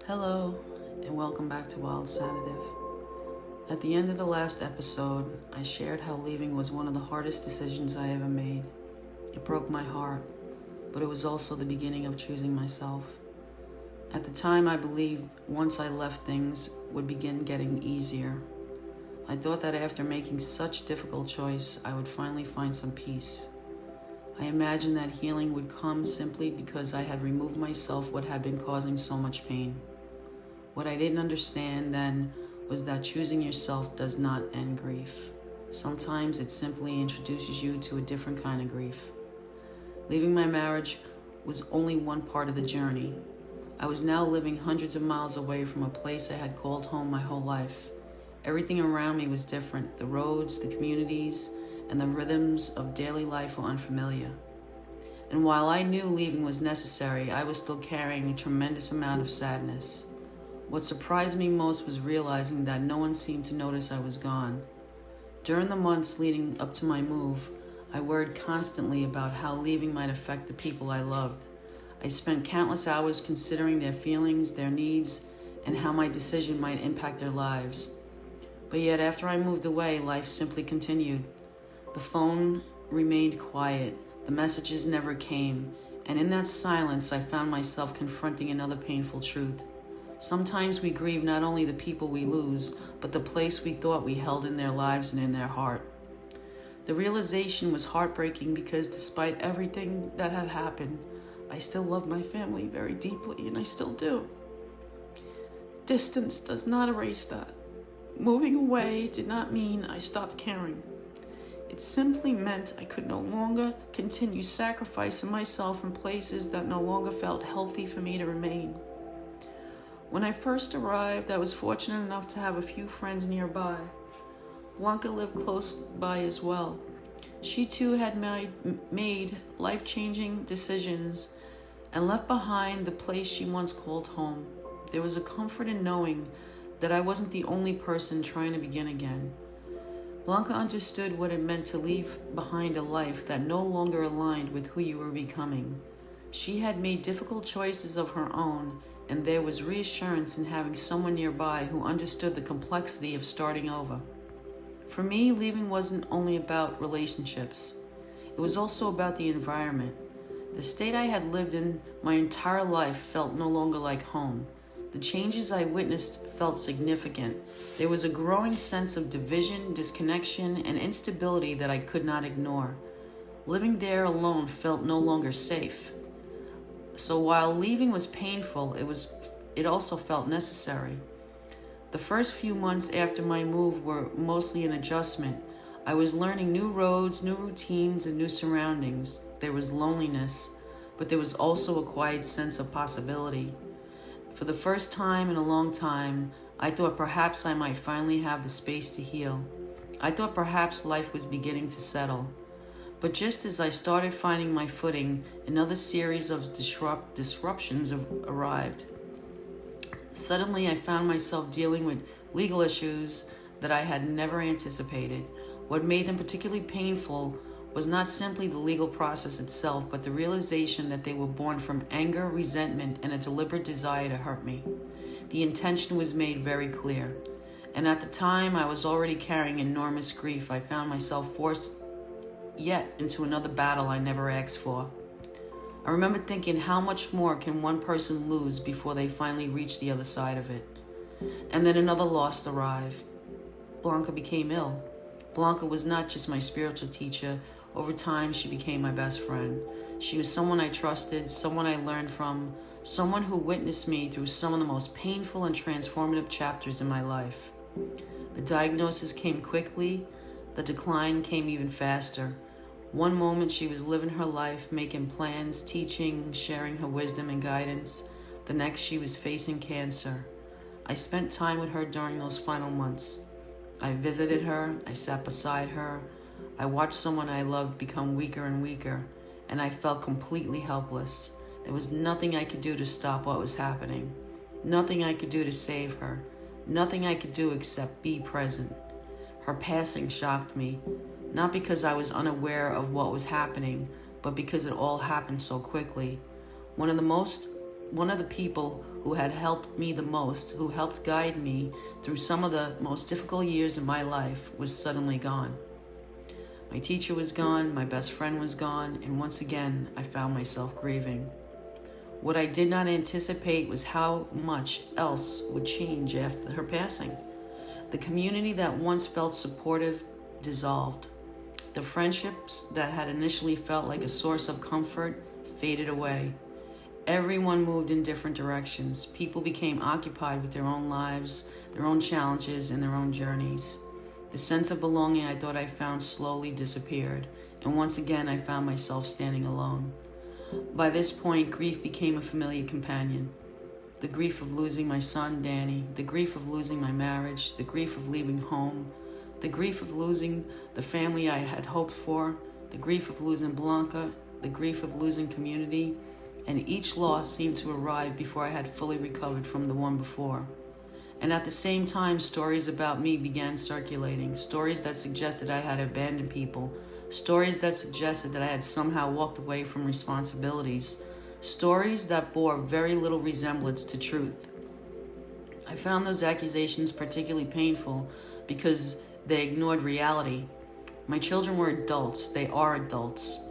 Hello, and welcome back to Wild Sanative. At the end of the last episode, I shared how leaving was one of the hardest decisions I ever made. It broke my heart, but it was also the beginning of choosing myself. At the time, I believed once I left, things would begin getting easier. I thought that after making such a difficult choice, I would finally find some peace. I imagined that healing would come simply because I had removed myself what had been causing so much pain. What I didn't understand then was that choosing yourself does not end grief. Sometimes it simply introduces you to a different kind of grief. Leaving my marriage was only one part of the journey. I was now living hundreds of miles away from a place I had called home my whole life. Everything around me was different. The roads, the communities, and the rhythms of daily life were unfamiliar. And while I knew leaving was necessary, I was still carrying a tremendous amount of sadness. What surprised me most was realizing that no one seemed to notice I was gone. During the months leading up to my move, I worried constantly about how leaving might affect the people I loved. I spent countless hours considering their feelings, their needs, and how my decision might impact their lives. But yet after I moved away, life simply continued. The phone remained quiet, the messages never came, and in that silence I found myself confronting another painful truth. Sometimes we grieve not only the people we lose, but the place we thought we held in their lives and in their heart. The realization was heartbreaking because despite everything that had happened, I still loved my family very deeply, and I still do. Distance does not erase that. Moving away did not mean I stopped caring. It simply meant I could no longer continue sacrificing myself in places that no longer felt healthy for me to remain. When I first arrived, I was fortunate enough to have a few friends nearby. Blanca lived close by as well. She too had made life-changing decisions and left behind the place she once called home. There was a comfort in knowing that I wasn't the only person trying to begin again. Blanca understood what it meant to leave behind a life that no longer aligned with who you were becoming. She had made difficult choices of her own, and there was reassurance in having someone nearby who understood the complexity of starting over. For me, leaving wasn't only about relationships. It was also about the environment. The state I had lived in my entire life felt no longer like home. The changes I witnessed felt significant. There was a growing sense of division, disconnection, and instability that I could not ignore. Living there alone felt no longer safe. So while leaving was painful, it also felt necessary. The first few months after my move were mostly an adjustment. I was learning new roads, new routines, and new surroundings. There was loneliness, but there was also a quiet sense of possibility. For the first time in a long time, I thought perhaps I might finally have the space to heal. I thought perhaps life was beginning to settle. But just as I started finding my footing, another series of disruptions arrived. Suddenly, I found myself dealing with legal issues that I had never anticipated. What made them particularly painful was not simply the legal process itself, but the realization that they were born from anger, resentment, and a deliberate desire to hurt me. The intention was made very clear. And at the time, I was already carrying enormous grief. I found myself forced yet into another battle I never asked for. I remember thinking, how much more can one person lose before they finally reach the other side of it? And then another loss arrived. Blanca became ill. Blanca was not just my spiritual teacher. Over time, she became my best friend. She was someone I trusted, someone I learned from, someone who witnessed me through some of the most painful and transformative chapters in my life. The diagnosis came quickly. The decline came even faster. One moment she was living her life, making plans, teaching, sharing her wisdom and guidance. The next she was facing cancer. I spent time with her during those final months. I visited her, I sat beside her. I watched someone I loved become weaker and weaker, and I felt completely helpless. There was nothing I could do to stop what was happening. Nothing I could do to save her. Nothing I could do except be present. Her passing shocked me. Not because I was unaware of what was happening, but because it all happened so quickly. One of the people who had helped me the most, who helped guide me through some of the most difficult years in my life, was suddenly gone. My teacher was gone, my best friend was gone, and once again, I found myself grieving. What I did not anticipate was how much else would change after her passing. The community that once felt supportive dissolved. The friendships that had initially felt like a source of comfort faded away. Everyone moved in different directions. People became occupied with their own lives, their own challenges, and their own journeys. The sense of belonging I thought I found slowly disappeared, and once again I found myself standing alone. By this point, grief became a familiar companion. The grief of losing my son, Danny, the grief of losing my marriage, the grief of leaving home, the grief of losing the family I had hoped for, the grief of losing Blanca, the grief of losing community, and each loss seemed to arrive before I had fully recovered from the one before. And at the same time, stories about me began circulating, stories that suggested I had abandoned people, stories that suggested that I had somehow walked away from responsibilities, stories that bore very little resemblance to truth. I found those accusations particularly painful because they ignored reality. My children were adults. They are adults.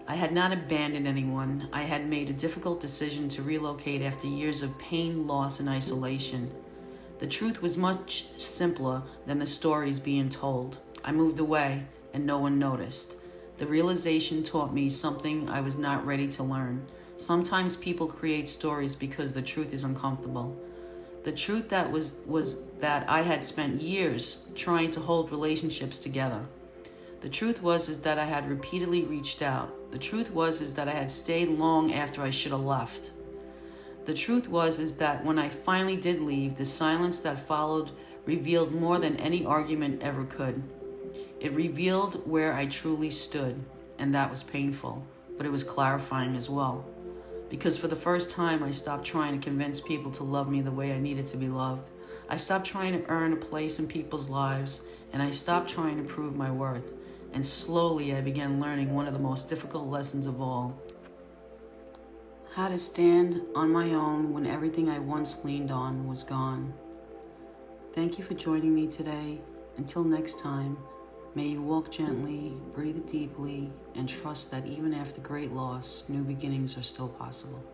I had not abandoned anyone. I had made a difficult decision to relocate after years of pain, loss, and isolation. The truth was much simpler than the stories being told. I moved away, and no one noticed. The realization taught me something I was not ready to learn. Sometimes people create stories because the truth is uncomfortable. The truth that was that I had spent years trying to hold relationships together. The truth was that I had repeatedly reached out. The truth was that I had stayed long after I should have left. The truth was that when I finally did leave, the silence that followed revealed more than any argument ever could. It revealed where I truly stood, and that was painful, but it was clarifying as well. Because for the first time, I stopped trying to convince people to love me the way I needed to be loved. I stopped trying to earn a place in people's lives, and I stopped trying to prove my worth. And slowly I began learning one of the most difficult lessons of all. How to stand on my own when everything I once leaned on was gone. Thank you for joining me today. Until next time, may you walk gently, breathe deeply, and trust that even after great loss, new beginnings are still possible.